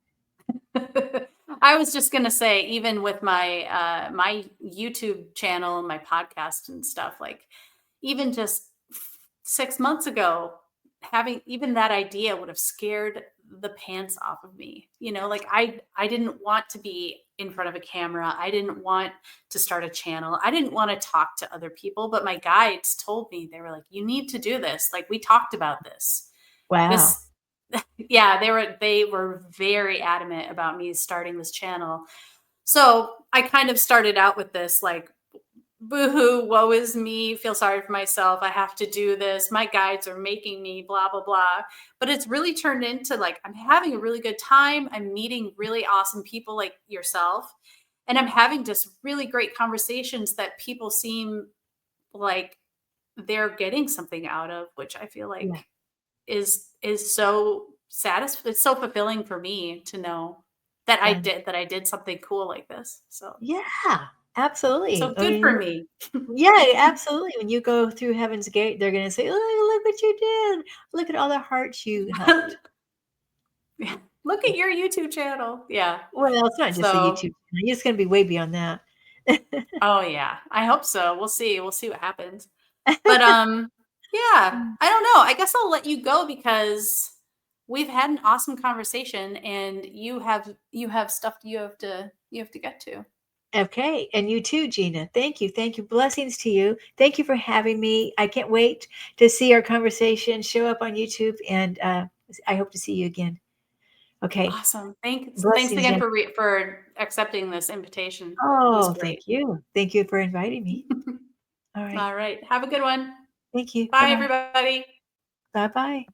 I was just gonna say, even with my YouTube channel and my podcast and stuff, like even just 6 months ago, having even that idea would have scared the pants off of me. Like I didn't want to be in front of a camera. I didn't want to start a channel. I didn't want to talk to other people, but my guides told me, they were like, you need to do this. Like we talked about this. Wow. This Yeah, they were very adamant about me starting this channel. So I kind of started out with this like, boohoo, woe is me, feel sorry for myself. I have to do this. My guides are making me blah, blah, blah. But it's really turned into like, I'm having a really good time. I'm meeting really awesome people like yourself. And I'm having just really great conversations that people seem like they're getting something out of, which I feel like Yeah. is so satisfying. It's so fulfilling for me to know that And I did something cool like this. yeah, So absolutely. I good for mean, me. yeah, absolutely. When you go through Heaven's Gate, they're going to say, look what you did. Look at all the hearts you helped. Yeah. Look at your YouTube channel. Yeah. Well, it's not just a YouTube So, channel. It's going to be way beyond that. oh yeah, I hope so. We'll see. We'll see what happens. But yeah, I don't know. I guess I'll let you go because we've had an awesome conversation and you have stuff you have to get to. Okay. And you too, Gina. Thank you. Thank you. Blessings to you. Thank you for having me. I can't wait to see our conversation show up on YouTube. And I hope to see you again. Okay. Awesome. Thanks Blessings. again Yeah. for accepting this invitation. It was Oh, great. thank you. Thank you for inviting me. All right. All right. Have a good one. Thank you. Bye Bye, bye. everybody. Bye bye.